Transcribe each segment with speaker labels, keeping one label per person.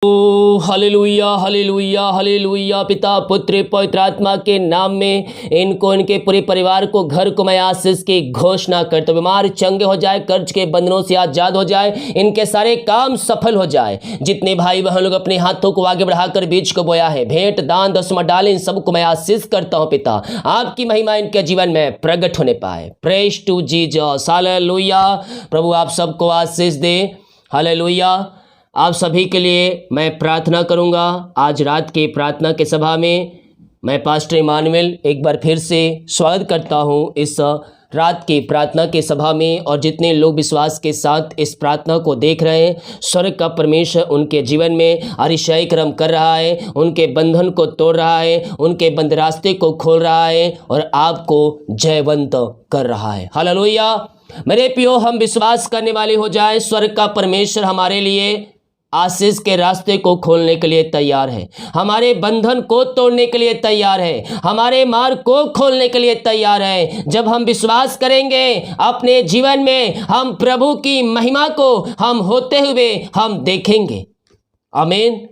Speaker 1: ओ hallelujah hallelujah hallelujah. पिता पुत्र पवित्र आत्मा के नाम में इनको इनके पूरे परिवार को घर को मैं आशीष की घोषणा करता हूं। बीमार चंगे हो जाए, कर्ज के बंधनों से आजाद हो जाए, इनके सारे काम सफल हो जाए। जितने भाई बहन लोग अपने हाथों को आगे बढ़ाकर बीज को बोया है, भेंट दान दसवां डालें, इन सबको मैं आशीष करता हूं। पिता आपकी महिमा इनके जीवन में प्रकट होने पाए। Praise to Jesus hallelujah. प्रभु आप सबको आशीष दे। हालेलुया। आप सभी के लिए मैं प्रार्थना करूंगा। आज रात की प्रार्थना के सभा में मैं पास्टर इमानुएल एक बार फिर से स्वागत करता हूं इस रात की प्रार्थना के सभा में। और जितने लोग विश्वास के साथ इस प्रार्थना को देख रहे हैं, स्वर्ग का परमेश्वर उनके जीवन में अतिशय कर्म कर रहा है, उनके बंधन को तोड़ रहा है, उनके बंद रास्ते को खोल रहा है और आपको जयवंत कर रहा है। हालेलुया। मेरे प्रियो, हम विश्वास करने वाले हो जाए, स्वर्ग का परमेश्वर हमारे लिए आशीष के रास्ते को खोलने के लिए तैयार है, हमारे बंधन को तोड़ने के लिए तैयार है, हमारे मार्ग को खोलने के लिए तैयार है। जब हम विश्वास करेंगे अपने जीवन में, हम प्रभु की महिमा को हम होते हुए हम देखेंगे। आमीन।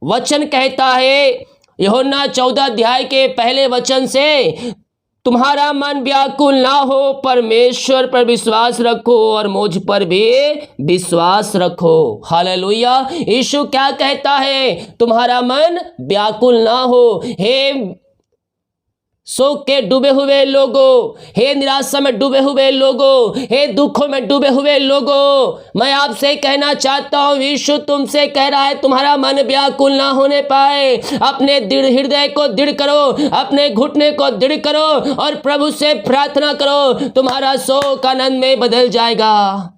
Speaker 1: वचन कहता है यूहन्ना 14 अध्याय के पहले वचन से, तुम्हारा मन व्याकुल ना हो, परमेश्वर पर विश्वास रखो और मुझ पर भी विश्वास रखो। हालेलुया। यीशु क्या कहता है? तुम्हारा मन व्याकुल ना हो। हे शोक के डूबे हुए लोगों, हे निराशा में डूबे हुए लोगों, हे दुखों में डूबे हुए लोगों, मैं आपसे कहना चाहता हूँ, यीशु तुमसे कह रहा है तुम्हारा मन व्याकुल ना होने पाए। अपने दृढ़ हृदय को दृढ़ करो, अपने घुटने को दृढ़ करो और प्रभु से प्रार्थना करो, तुम्हारा शोक आनंद में बदल जाएगा।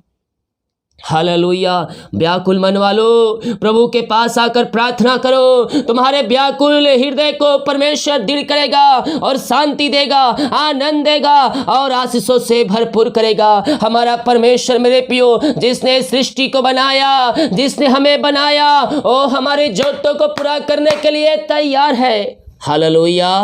Speaker 1: हालेलुया। व्याकुल मन वालों, प्रभु के पास आकर प्रार्थना करो। तुम्हारे व्याकुल हृदय को परमेश्वर दृढ़ करेगा और शांति देगा, आनंद देगा और आशीषों से भरपूर करेगा। हमारा परमेश्वर मेरे प्रियो, जिसने सृष्टि को बनाया, जिसने हमें बनाया, वो हमारी जरूरतों को पूरा करने के लिए तैयार है। हालेलुया।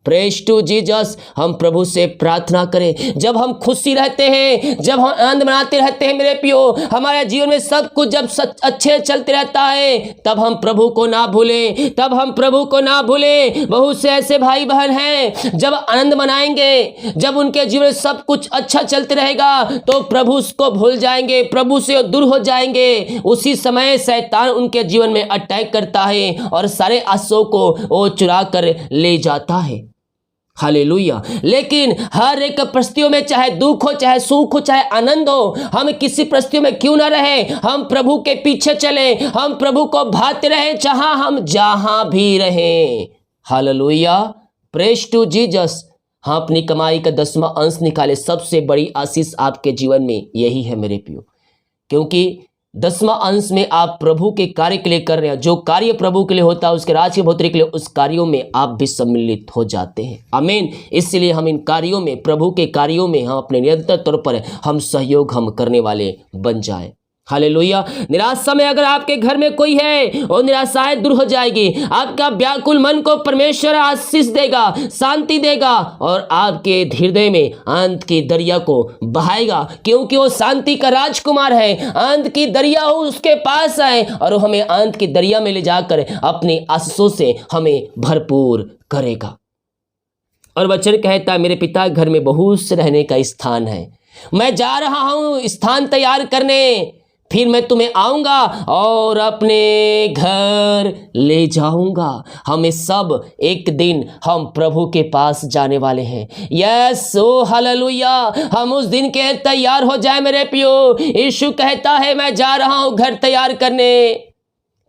Speaker 1: Praise to Jesus. हम प्रभु से प्रार्थना करें। जब हम खुशी रहते हैं, जब हम आनंद मनाते रहते हैं मेरे प्रियो, हमारे जीवन में सब कुछ जब अच्छे चलते रहता है, तब हम प्रभु को ना भूलें, तब हम प्रभु को ना भूलें। बहुत से ऐसे भाई बहन हैं, जब आनंद मनाएंगे, जब उनके जीवन में सब कुछ अच्छा चलते रहेगा, तो प्रभु को भूल जाएंगे, प्रभु से दूर हो जाएंगे। उसी समय शैतान उनके जीवन में अटैक करता है और सारे आशीषों को वो चुरा कर ले जाता है। हालेलुया। लेकिन हर एक परिस्थितियों में, चाहे दुख हो, चाहे सुख हो, चाहे आनंद हो, हम किसी परिस्थितियों में क्यों ना रहे, हम प्रभु के पीछे चले, हम प्रभु को भाते रहे, चाहे हम जहां भी रहें। हालेलुया। Praise to Jesus. हाँ, अपनी कमाई का 10वां अंश निकाले। सबसे बड़ी आशीष आपके जीवन में यही है मेरे प्रियो, क्योंकि 10वां अंश में आप प्रभु के कार्य के लिए कर रहे हैं। जो कार्य प्रभु के लिए होता है, उसके राज्य की बढ़ोतरी के लिए, उस कार्यों में आप भी सम्मिलित हो जाते हैं। आमीन। इसलिए हम इन कार्यों में, प्रभु के कार्यों में हम अपने निरंतर तौर पर हम सहयोग हम करने वाले बन जाए। हालेलुया। निराशा में अगर आपके घर में कोई है, वो निराशाएं दूर हो जाएगी। आपका व्याकुल मन को परमेश्वर आशीष देगा, शांति देगा और आपके हृदय में आनंद की दरिया को बहाएगा, क्योंकि वो शांति का राजकुमार है। आनंद की दरिया हो उसके पास है और वो हमें आनंद की दरिया में ले जाकर अपने आशीषों से हमें भरपूर करेगा। और वचन कहता है, मेरे पिता घर में बहुत से रहने का स्थान है, मैं जा रहा हूं स्थान तैयार करने, फिर मैं तुम्हें आऊंगा और अपने घर ले जाऊंगा। हमें सब एक दिन हम प्रभु के पास जाने वाले हैं। यस, ओ हालेलुया। हम उस दिन के तैयार हो जाए मेरे प्रियो। यीशु कहता है, मैं जा रहा हूं घर तैयार करने।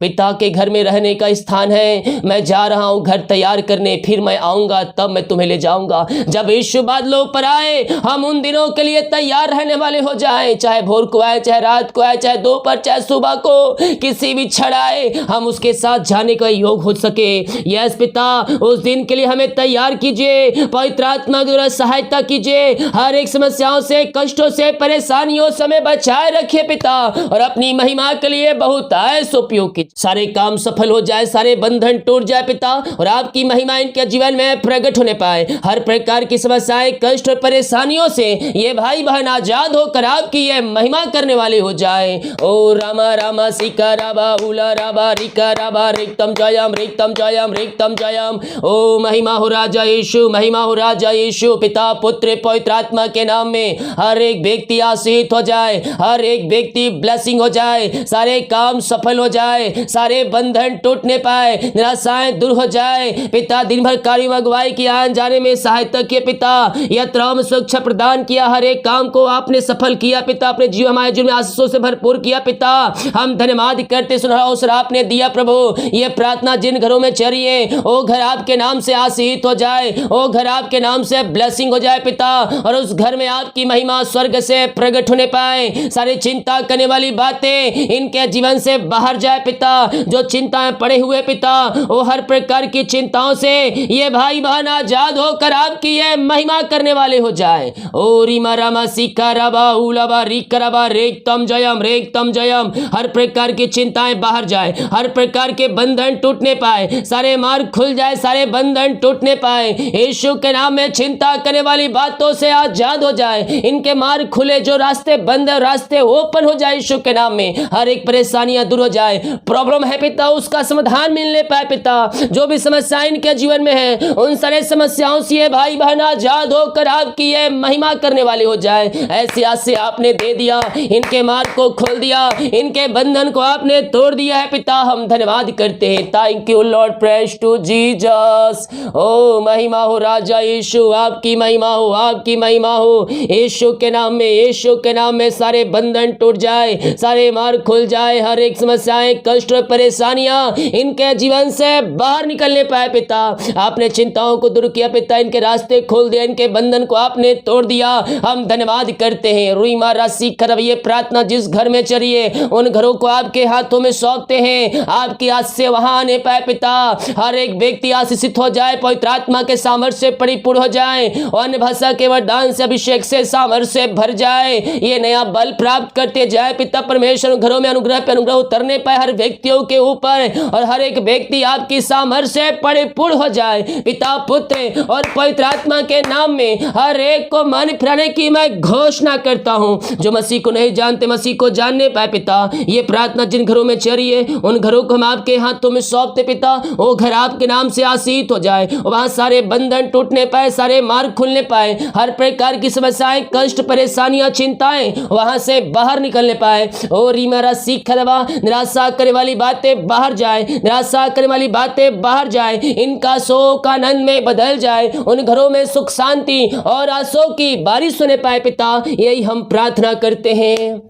Speaker 1: पिता के घर में रहने का स्थान है, मैं जा रहा हूं घर तैयार करने, फिर मैं आऊंगा, तब मैं तुम्हें ले जाऊंगा। जब यीशु बादलों पर आए, हम उन दिनों के लिए तैयार रहने वाले हो जाएं। चाहे भोर को आए, चाहे रात को आए, चाहे दोपहर, चाहे सुबह को, किसी भी क्षण आए, हम उसके साथ जाने का योग हो सके। यस पिता, उस दिन के लिए हमें तैयार कीजिए। पवित्र आत्मा द्वारा सहायता कीजिए। हर एक समस्याओं से, कष्टों से, परेशानियों से हमें बचाए रखिए पिता, और अपनी महिमा के लिए बहुत ऐश उपयोग कीजिए। सारे काम सफल हो जाए, सारे बंधन टूट जाए पिता, और आपकी महिमा इनके जीवन में प्रकट होने पाए। हर प्रकार की समस्याएं, कष्ट और परेशानियों से ये भाई बहन आजाद होकर आपकी ये महिमा करने वाले हो जाए। ओ रामा रामा सिका राबा उला राबा रिका राबा रिक्तम जयम रिक्तम जयम रिक्तम जयम। ओ महिमा हो राजा यीशु, महिमा हो राजा यीशु। पिता पुत्र पवित्र आत्मा के नाम में हर एक व्यक्ति आशीषित हो जाए, हर एक व्यक्ति ब्लेसिंग हो जाए, सारे काम सफल हो जाए, सारे बंधन टूटने पाए, निराशाएं दूर हो जाए। पिता दिन भर कार्य अगुवाई की आने जाने में सहायता किए पिता, यात्राओं में सुरक्षा प्रदान किया, हर एक काम को आपने सफल किया पिता, अपने जीवन हमारे जीवन में आशीषों से भरपूर किया पिता। हम धन्यवाद करते, सुनहरा अवसर आपने दिया प्रभु। ये प्रार्थना जिन घरों में चली है, ओ घर आपके नाम से आशीषित हो जाए, ओ घर आपके नाम से ब्लेसिंग हो जाए पिता, और उस घर में आपकी महिमा स्वर्ग से प्रकट होने पाए। सारी चिंता करने वाली बातें इनके जीवन से बाहर जाए पिता। जो चिंताएं पड़े हुए पिता, वो हर प्रकार की चिंताओं से ये भाई बहन आजाद होकर आपकी ये महिमा करने वाले हो जाए। ओ रीमा रामा सिका राबा उलाबा रिकराबा रेक्तम जयम रेक्तम जयम। हर प्रकार की चिंताएं बाहर जाए, हर प्रकार के बंधन टूटने पाए, सारे मार्ग खुल जाए, सारे बंधन टूटने पाए। यीशु के नाम में चिंता करने वाली बातों से आजाद हो जाए, इनके मार्ग खुले, जो रास्ते बंद है रास्ते ओपन हो जाए यीशु के नाम में। हर एक परेशानियां दूर हो जाए, प्रॉब्लम है पिता उसका समाधान मिलने पाए पिता। जो भी समस्याएं इनके जीवन में है, उन सारे समस्याओं से भाई बहन आजाद होकर आपकी ये महिमा करने वाले हो जाए। ऐसी आस से आपने दे दिया, इनके मार्ग को खोल दिया, इनके बंधन को आपने तोड़ दिया है पिता। हम धन्यवाद करते हैं। Thank you Lord, praise to Jesus. ओ महिमा हो राजा यीशु, आपकी महिमा हो, आपकी महिमा हो। यीशु के नाम में, यीशु के नाम में सारे बंधन टूट जाए, सारे मार्ग खुल जाए, हर एक समस्याएं, कष्ट और परेशानियां इनके जीवन से बाहर निकलने पाए पिता। आपने चिंताओं को दूर किया पिता, इनके रास्ते खोल दिया, इनके बंधन को आपने तोड़ दिया। हम धन्यवाद करते हैं। रुईमा राशि खरब, ये प्रार्थना जिस घर में चली है, उन घरों को आपके हाथों में सौंपते हैं। आपकी आशीष से वहां आने पाए पिता। हर एक व्यक्ति आशीषित हो जाए, पवित्र आत्मा के सामर्थ्य से परिपूर्ण हो जाए, अन्य भाषा के वरदान से, अभिषेक से, सामर्थ्य से भर जाए। ये नया बल प्राप्त करते जाए पिता परमेश्वर। घरों में अनुग्रह पे अनुग्रह उतरने पाए हर व्यक्तियों के ऊपर, और हर एक व्यक्ति आपकी सामर्थ्य से परिपूर्ण हो जाए पिता पुत्र और पवित्र आत्मा के नाम में। हर एक को मन फिराने की मैं घोषणा करता हूं। जो मसीह को नहीं जानते, मसीह को जानने पाए पिता। ये प्रार्थना जिन घरों में चली है, उन घरों को हम आपके हाथों में सौंपते पिता। वो घर आपके नाम से आशीषित हो जाए, वहां सारे बंधन टूटने पाए, सारे मार्ग खुलने पाए, हर प्रकार की समस्याएं, कष्ट, परेशानियां, चिंताएं वहां से बाहर निकलने पाए। और रीमारा सीख दबा, निराशा करने वाली बातें बाहर जाए, निराशा करने वाली बातें बाहर जाए, इनका शोक आनंद में बदल जाए, उन घरों में सुख शांति और आशों की बारिश होने पाए पिता। यही हम प्रार्थना करते हैं।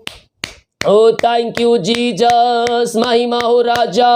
Speaker 1: ओ थैंक यू जीसस, महिमा हो राजा।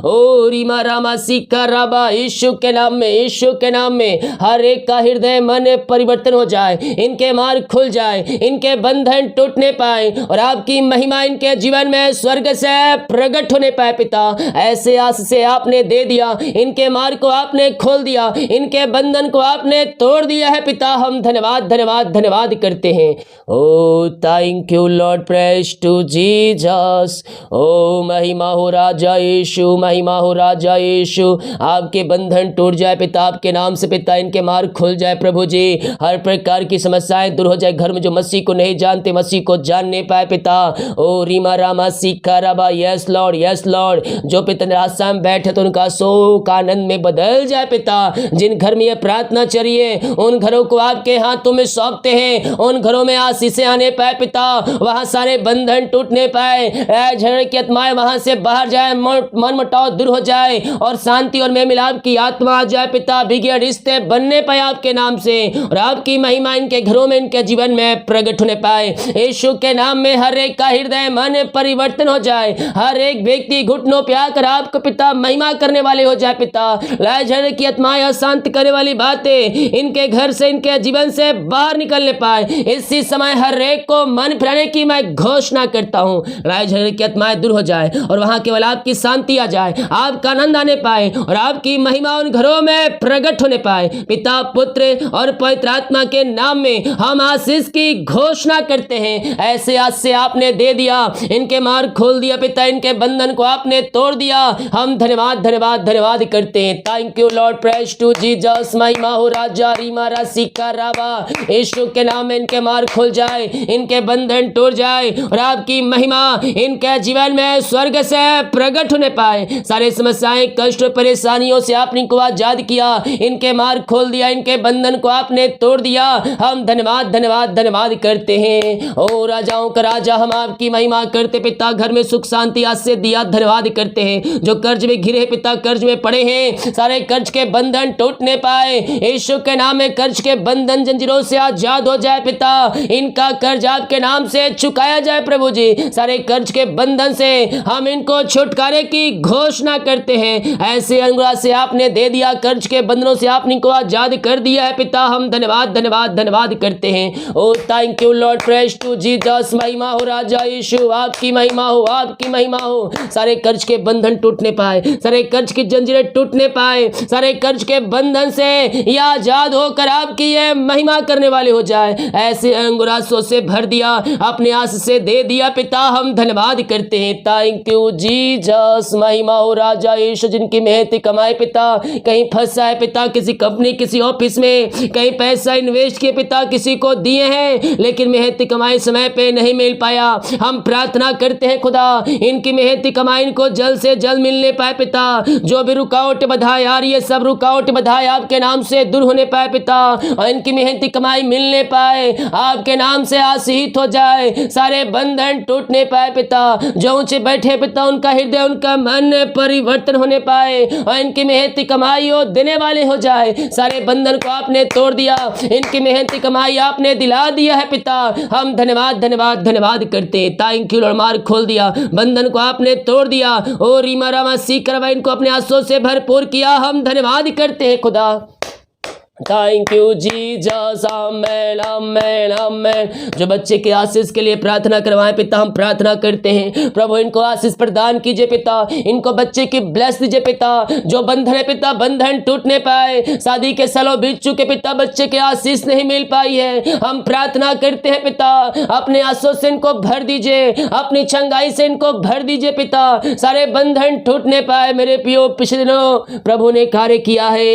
Speaker 1: ओ रीमा रामा सिका राबा, यीशु के नाम में, यीशु के नाम में हर एक का हृदय मन परिवर्तन हो जाए, इनके मार्ग खुल जाए, इनके बंधन टूटने पाए, और आपकी महिमा इनके जीवन में स्वर्ग से प्रकट होने पाए पिता। ऐसे आस से आपने दे दिया, इनके मार्ग को आपने खोल दिया, इनके बंधन को आपने तोड़ दिया है पिता। हम धन्यवाद धन्यवाद धन्यवाद करते हैं। ओ thank you Lord, praise to Jesus. ओ महिमा हो राजा यीशु, महिमा हो राजा यीशु। आपके बंधन टूट जाए पिता, आपके नाम से पिता इनके मार्ग खुल जाए प्रभु जी। हर प्रकार की समस्याएं दूर हो जाए, घर में जो मसीह को नहीं जानते मसीह को जानने पाए पिता। ओ रीमा रामा सीखा राबा, यस लॉर्ड, यस लॉर्ड। जो पिता निराशा में बैठे तो उनका शोक आनंद में बदल जाए पिता। जिन घर में यह प्रार्थना चलिए, उन घरों को आपके हाथों में सौंपते हैं, उन घरों में आशीषें आने पाए पिता। वहां सारे बंधन टूटने पाए, झगड़े की आत्माएं वहां से बाहर जाए, मन मुटाव दूर हो जाए, और शांति और मेल मिलाप की आत्मा आ जाए पिता। बिगड़े रिश्ते बनने पाए आपके नाम से, और आपकी महिमा इनके घरों में, इनके जीवन में प्रकट होने पाए। यीशु के नाम में हर एक का हृदय मन परिवर्तन हो जाए, हर एक व्यक्ति घुटनों पे आकर आपको पिता महिमा करने वाले हो जाए पिता। लड़ाई झगड़े की आत्माएं, अशांत करने वाली बातें इनके घर से, इनके जीवन से बाहर निकलने पाए। इसी समय हर एक को मन फिराने की मैं घोषणा कर करता हूँ लड़ाई झगड़े की आत्माएं दूर हो जाए और वहाँ केवल आपकी शांति आ जाए, आपका आनंद आने पाए और आपकी महिमा उन घरों में प्रकट होने पाए। पिता, पुत्र और पवित्र आत्मा के नाम में हम आशीष की घोषणा करते हैं। ऐसे आज से आपने दे दिया, इनके मार्ग खोल दिया पिता, इनके बंधन को आपने तोड़ दिया। हम धन्यवाद धन्यवाद धन्यवाद करते हैं। Thank you Lord, praise to Jesus. महिमा हो राजा रीमा रासिका रावा, यीशु के नाम में इनके मार्ग खुल जाए, इनके बंधन टूट जाए और आपकी महिमा इनके जीवन में स्वर्ग से प्रकट होने पाए। सारे समस्याएं, कष्ट, परेशानियों से आपने इनको आजाद किया, इनके मार्ग खोल दिया, इनके बंधन को आपने तोड़ दिया। हम धन्यवाद धन्यवाद धन्यवाद करते हैं। ओ राजाओं का राजा, हम आपकी महिमा करते पिता। घर में सुख शांति आज से दिया, धन्यवाद करते हैं। जो कर्ज में घिरे पिता, कर्ज में पड़े हैं, सारे कर्ज के बंधन टूटने पाए। यीशु के नाम में कर्ज के बंधन जंजीरों से आजाद हो जाए पिता। इनका कर्ज आपके नाम से चुकाया जाए प्रभु जी। सारे कर्ज के बंधन से हम इनको छुटकारे की घोषणा करते हैं। ऐसे अनुग्रह से आपने दे दिया, कर्ज के बंधनों से आपने इनको आजाद कर दिया है पिता। हम धन्यवाद धन्यवाद धन्यवाद करते हैं। ओ thank you Lord, praise to Jesus. महिमा हो राजा यीशु, आपकी महिमा हो, आपकी महिमा हो। सारे कर्ज के बंधन टूटने पाए, सारे कर्ज की जंजीरें टूटने पाए, सारे कर्ज के बंधन से ये आजाद होकर आपकी ये महिमा करने वाले हो जाए। ऐसे अंगुरासों से भर दिया, अपने आस से दे दिया पिता। हम धन्यवाद करते हैं। Thank you Jesus. महिमा हो राजा यीशु, जिनकी मेहनत कमाए पिता, कहीं फंसा है पिता, किसी कंपनी, किसी ऑफिस में, कहीं पैसा इन्वेस्ट किए पिता, किसी को दिए हैं लेकिन मेहनत कमाई समय पे नहीं मिल पाया। हम प्रार्थना करते हैं खुदा, इनकी मेहनत कमाई इनको जल्द से जल्द मिलने पाए पिता। जो भी रुकावट बधाई आ रही है, सब रुकावट बधाई आपके नाम से दूर होने पाए पिता, और इनकी मेहनत कमाई मिलने पाए, आपके नाम से आशीषित हो जाए। सारे बंधन टूटने पाए पिता। जो ऊंचे बैठे पिता, उनका हृदय, उनका मन परिवर्तन होने पाए और इनकी मेहनत कमाई हो देने वाले हो जाए। सारे बंधन को आपने तोड़ दिया, इनकी मेहनत कमाई आपने दिला दिया है पिता। हम धन्यवाद धन्यवाद धन्यवाद करते। थैंक यू लॉर्ड, मार्ग खोल दिया, बंधन को आपने तोड़ दिया। ओ रीमा रामा सीख करवा, इनको अपने आंसुओं से भरपूर किया। हम धन्यवाद करते हैं खुदा। Thank you Jesus. आमेन आमेन आमेन। जो बच्चे के आशीष के लिए प्रार्थना करवाएं पिता, हम प्रार्थना करते हैं प्रभु, इनको आशीष प्रदान कीजिए पिता, इनको बच्चे की ब्लेस दीजिए पिता। जो बंधन है पिता, बंधन टूटने पाए। शादी के सालों बीत चुके पिता, बच्चे के आशीष नहीं मिल पाई है। हम प्रार्थना करते हैं पिता, अपने आंसुओं से इनको भर दीजिए, अपनी चंगाई से इनको भर दीजिए पिता। सारे बंधन टूटने पाए। मेरे पियो, पिछले दिनों प्रभु ने कार्य किया है।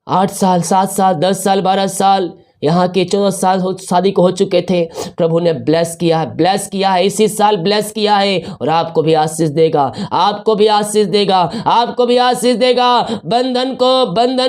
Speaker 1: 8 साल, 7 साल, 10 साल, 12 साल, यहाँ के 14 साल शादी को हो चुके थे। प्रभु ने ब्लेस किया है, ब्लेस किया है, इसी साल ब्लेस किया है और आपको भी आशीष देगा, आपको भी आशीष देगा, आपको भी आशीष देगा। बंधन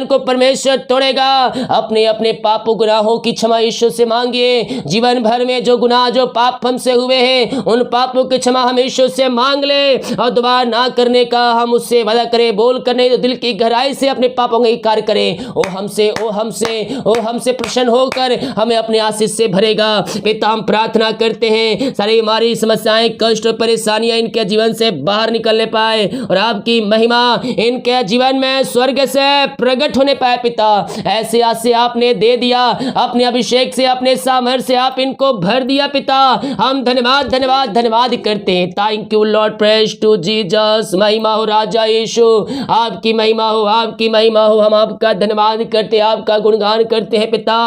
Speaker 1: को परमेश्वर तोड़ेगा। अपने अपने पापों गुनाहों की क्षमा यीशु से मांगिए। जीवन भर में जो गुनाह, जो पाप हमसे हुए हैं, उन पापों की क्षमा हम यीशु से मांग ले और दोबारा ना करने का हम उससे वादा करें। बोल कर नहीं तो दिल की गहराई से अपने पापों का इनकार करें। ओ हमसे प्रसन्न हो कर हमें अपने आशीष से भरेगा। पिता, हम प्रार्थना करते हैं सारी हमारी समस्याएं, कष्ट और परेशानियां इनके जीवन से बाहर निकलने पाए और आपकी महिमा इनके जीवन में स्वर्ग से प्रकट होने पाए पिता। ऐसे आज से आपने दे दिया, अपने अभिषेक से, अपने सामर्थ्य से आप इनको भर दिया पिता। हम धन्यवाद धन्यवाद धन्यवाद करते हैं। Thank you Lord, praise to Jesus. महिमा हो राजा यीशु, आपकी महिमा हो, आपकी महिमा हो। हम आपका धन्यवाद करते, आपका गुणगान करते हैं पिता।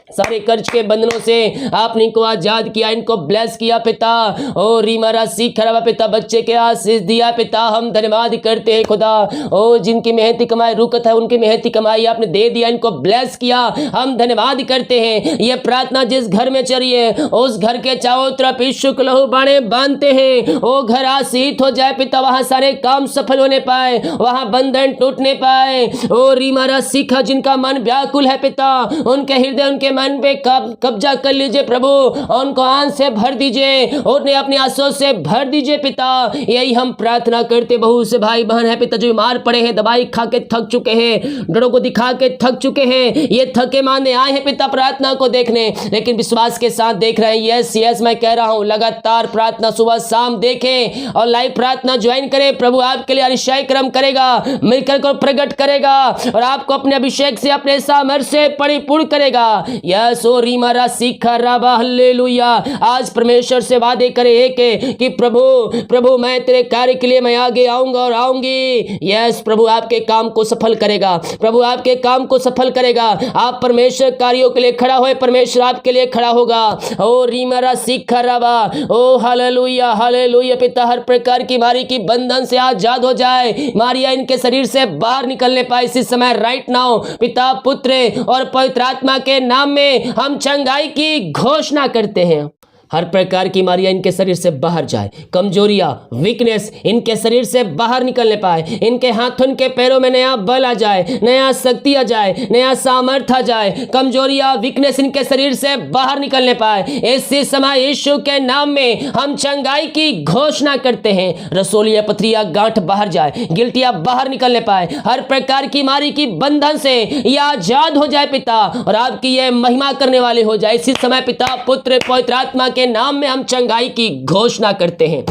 Speaker 1: सारे कर्ज के बंधनों से आपने इनको आजाद किया, इनको ब्लेस किया पिता। ओ रीमारा सीख खराबा पिता, बच्चे के आशीष दिया पिता। हम धन्यवाद करते हैं खुदा। ओ जिनकी मेहनती कमाई रुकत है, उनकी मेहनती कमाई आपने दे दिया, इनको ब्लेस किया। हम धन्यवाद करते हैं। ये प्रार्थना जिस घर में चली है, उस घर के चारों तरफ यीशु के लहू बाणे बांधते हैं। ओ घर आशीष हो जाए पिता, वहां सारे काम सफल होने पाए, वहां बंधन टूटने पाए। ओ रीमारा सीखा, जिनका मन व्याकुल है पिता, उनके हृदय, उनके मन पे कब्जा कर लीजिए प्रभु। उनको आंख से भर दीजिए, उन्हें अपनी आंसुओं से भर दीजिए पिता। यही हम प्रार्थना करते। बहुत से भाई बहन है पिता जो बीमार पड़े हैं, दवाई खा के थक चुके हैं, डॉक्टरों को दिखा के थक चुके हैं। ये थके मांदे आए हैं पिता प्रार्थना को देखने, लेकिन विश्वास के साथ देख रहे हैं। यस मैं कह रहा हूं, लगातार प्रार्थना सुबह शाम देखें और लाइव प्रार्थना ज्वाइन करें। प्रभु आपके लिए अतिशय कर्म करेगा, मिलकर को प्रकट करेगा और आपको अपने अभिषेक से, अपने सामर्थ्य से परिपूर्ण करेगा। यस ओ रीमारा सीखा राबा हल्लेलुया। आज परमेश्वर से वादे करे कि प्रभु मैं तेरे कार्य के लिए मैं आगे आऊंगा और आऊंगी। यस प्रभु आपके काम को सफल करेगा, प्रभु आपके काम को सफल करेगा। आप परमेश्वर कार्यों के लिए खड़ा होए, परमेश्वर आपके लिए खड़ा होगा। ओ रीमारा सीखा राबा, ओ हालेलुया हालेलुया। पिता हर प्रकार की बीमारी की बंधन से आजाद हो जाए, मारिया इनके शरीर से बाहर निकलने पाए इसी समय राइट नाउ। पिता पुत्र और पवित्र आत्मा के नाम में हम चंगाई की घोषणा करते हैं। हर प्रकार की बीमारियां इनके शरीर से बाहर जाए, कमजोरियां वीकनेस इनके शरीर से बाहर निकलने पाए, इनके हाथों के पैरों में नया बल आ जाए, नया शक्ति आ जाए, नया सामर्थ्य आ जाए, कमजोरियां वीकनेस इनके शरीर से बाहर निकलने पाए। इसी समय यीशु के नाम में हम चंगाई की घोषणा करते हैं। रसोलिया पथरिया गांठ बाहर जाए, गिल्टियां बाहर निकलने पाए, हर प्रकार की बीमारी की बंधन से यह आजाद हो जाए पिता, और आपकी यह महिमा करने वाले हो जाए। इसी समय पिता पुत्र पवित्र आत्मा के नाम में हम चंगाई की घोषणा करते हैं।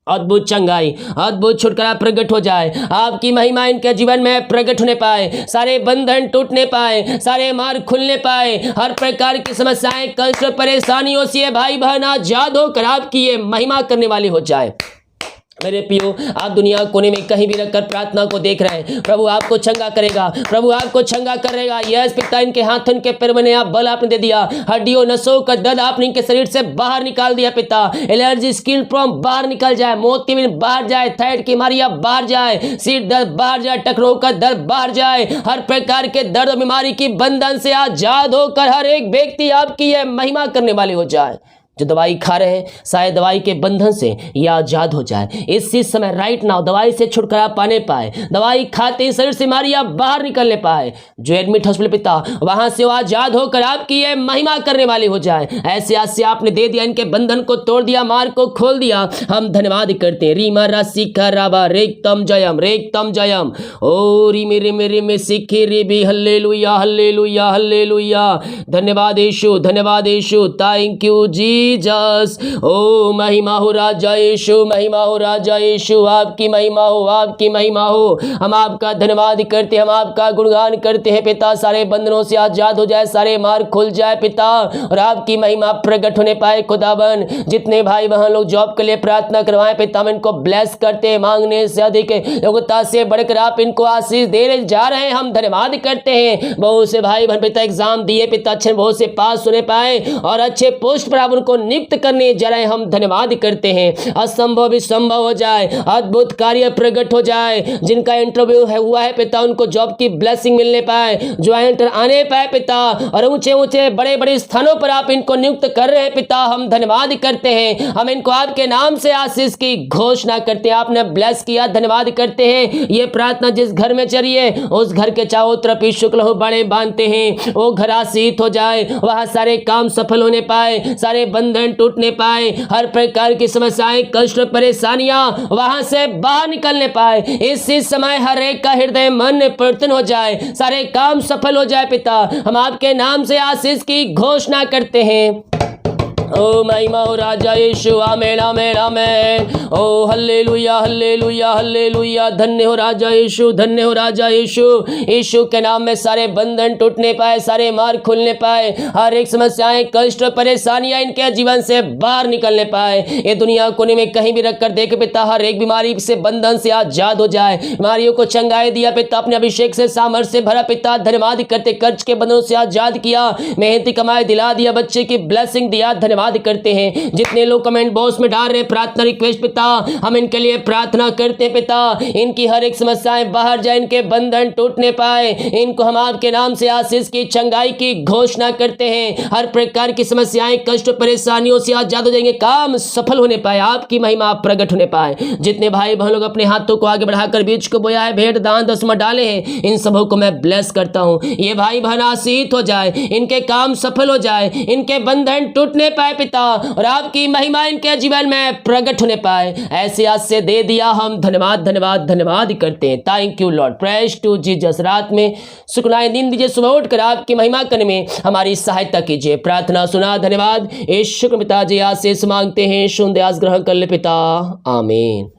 Speaker 1: अद्भुत चंगाई, अद्भुत छुटकारा प्रकट हो जाए, आपकी महिमा इनके जीवन में प्रकट होने पाए, सारे बंधन टूटने पाए, सारे मार्ग खुलने पाए, हर प्रकार की समस्याएं कष्ट परेशानियों से भाई बहन आजाद होकर आपकी ये महिमा करने वाले हो जाए। मेरे पियो, आप दुनिया कोने में कहीं भी रखकर प्रार्थना को देख रहे हैं, प्रभु आपको चंगा करेगा, प्रभु आपको चंगा करेगा। यस पिता, इनके हाथ इनके पैर में आप बल आपने दे दिया, हड्डियों नसों का दर्द आपने इनके शरीर से बाहर निकाल दिया पिता। एलर्जी स्किन प्रॉब्लम बाहर निकल जाए, मोतियाबिंद बाहर जाए, थायराइड की बीमारियां बाहर जाए, सिर दर्द बाहर जाए, टकरों का दर्द बाहर जाए, हर प्रकार के दर्द और बीमारी की बंधन से आजाद होकर हर एक व्यक्ति आपकी यह महिमा करने वाले हो जाए। जो दवाई खा रहे हैं शायद दवाई के बंधन से यह आजाद हो जाए इसी समय राइट नाउ, दवाई से छुटकारा पाने पाए, दवाई खाते ही शरीर से बीमारियां बाहर निकलने पाए। जो एडमिट हॉस्पिटल पिता वहां से वो आजाद होकर आपकी ये महिमा करने वाले हो जाए। ऐसे आज से आपने दे दिया, इनके बंधन को तोड़ दिया, मार्ग को खोल दिया, हम धन्यवाद करते हैं। रीमा राशि राबा रेक्तम जयम ओ रिमे रिमे रिमे सिखी रिबी हल्लेलुया हल्लेलुया हल्लेलुया। धन्यवाद यीशु, धन्यवाद यीशु, थैंक यू जीसस। ओ महिमा हो राजा यीशु, महिमा हो राजा यीशु, आपकी महिमा हो, आपकी महिमा हो। हम आपका धन्यवाद करते हैं, हम आपका गुणगान करते हैं पिता। सारे बंधनों से आजाद हो जाए, सारे मार्ग खुल जाए पिता, और आपकी महिमा प्रकट होने पाए खुदाबन। जितने भाई बहन लोग जॉब के लिए प्रार्थना करवाएं पिता, हम इनको ब्लेस करते हैं, मांगने से अधिक योग्यता से बढ़कर आप इनको आशीष दे जा रहे हैं, हम धन्यवाद करते हैं। बहुत से भाई बहन पिता एग्जाम दिए पिता, अच्छे बहुत से पास होने पाए और अच्छे पोस्ट पर आप उनको नियुक्त करने जा रहे हैं, हम धन्यवाद करते हैं। असंभव भी संभव हो जाए, अद्भुत कार्य प्रकट हो जाए। जिनका इंटरव्यू हुआ है पिता, उनको जॉब की ब्लेसिंग मिलने पाए, ज्वाइंट आने पाए पिता, और ऊंचे ऊंचे बड़े बड़े स्थानों पर आप इनको नियुक्त कर रहे हैं पिता, हम धन्यवाद करते हैं। हम इनको आपके नाम से आशीष की घोषणा करते हैं, आपने ब्लेस किया, धन्यवाद करते हैं। ये प्रार्थना जिस घर में चली है उस घर के चारों तरफ यीशु के बड़े बांधते हैं, वो घर आशीष हो जाए, वहां सारे काम सफल होने पाए, सारे बंधन टूटने पाए, हर प्रकार की समस्याएं कष्ट परेशानियां वहां से बाहर निकलने पाए। इसी समय हर एक का हृदय मन परिवर्तन हो जाए, सारे काम सफल हो जाए पिता, हम आपके नाम से आशीष की घोषणा करते हैं। ओ महिमा हो राजा यीशु, आमेन आमेन आमेन। ओ हल्लेलुया हल्लेलुया हल्लेलुया। धन्य हो राजा यीशु, धन्य हो राजा यीशु। यीशु के नाम में सारे बंधन टूटने पाए, सारे मार्ग खुलने पाए, हर एक समस्याएं कष्ट परेशानियां इनके जीवन से बाहर निकलने पाए। ये दुनिया कोने में कहीं भी रखकर देख पिता, हर एक बीमारी से बंधन से आजाद हो जाए, बीमारियों को चंगाई दिया पिता, अपने अभिषेक से सामर्थ्य से भरा पिता, धन्यवाद करते। कर्ज के बंधनों से आजाद किया, मेहनती कमाई दिला दिया, बच्चे की ब्लेसिंग दिया, धन्यवाद करते हैं। जितने लोग कमेंट बॉक्स में डाल रहे प्रार्थना रिक्वेस्ट पिता, हम इनके लिए प्रार्थना करते हैं पिता, इनकी हर एक समस्याएं बाहर जाए, इनके बंधन टूटने पाए, इनको हम आपके नाम से आशीष की चंगाई की घोषणा करते हैं। हर प्रकार की समस्याएं कष्ट परेशानियों से आजाद हो जाएंगे, काम सफल होने पाए, आपकी महिमा प्रकट होने पाए। जितने भाई बहन लोग अपने हाथों को आगे बढ़ाकर बीज को बोया है, भेंट दान दसवां डाले हैं, इन सबों को मैं ब्लेस करता हूं। ये भाई बहन आशीष हो जाए, इनके काम सफल हो जाए, इनके बंधन टूटने पाए पिता, और आपकी महिमा इनके जीवन में प्रकट होने पाए। ऐसे आज से दे दिया, हम धन्यवाद धन्यवाद धन्यवाद करते हैं। Thank you Lord, praise to Jesus. रात में सुखनाएं नींद दीजिए, सुबह उठकर आपकी महिमा करने में हमारी सहायता कीजिए। प्रार्थना सुना, धन्यवाद यीशु के पिताजी, आशीष मांगते हैं, सुन दयास ग्रहण कर ले पिता, आमीन।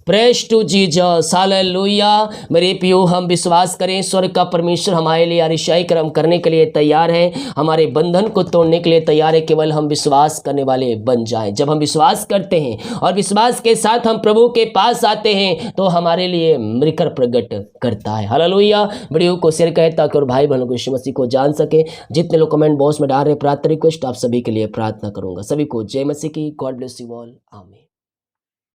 Speaker 1: Praise to Jesus, hallelujah. मेरे प्रियो, हम विश्वास करें स्वर्ग का परमेश्वर हमारे लिए अरिशाई कर्म करने के लिए तैयार है, हमारे बंधन को तोड़ने के लिए तैयार है। केवल हम विश्वास करने वाले बन जाएं। जब हम विश्वास करते हैं और विश्वास के साथ हम प्रभु के पास आते हैं तो हमारे लिए मृकर प्रकट करता है। हालेलुया। वीडियो को शेयर करें ताकि और भाई बहनों को यीशु मसीह को जान सके। जितने लोग कमेंट बॉक्स में डाल रहे प्रार्थना रिक्वेस्ट, आप सभी के लिए प्रार्थना करूंगा। सभी को जय मसीह की। God bless you all. आमीन।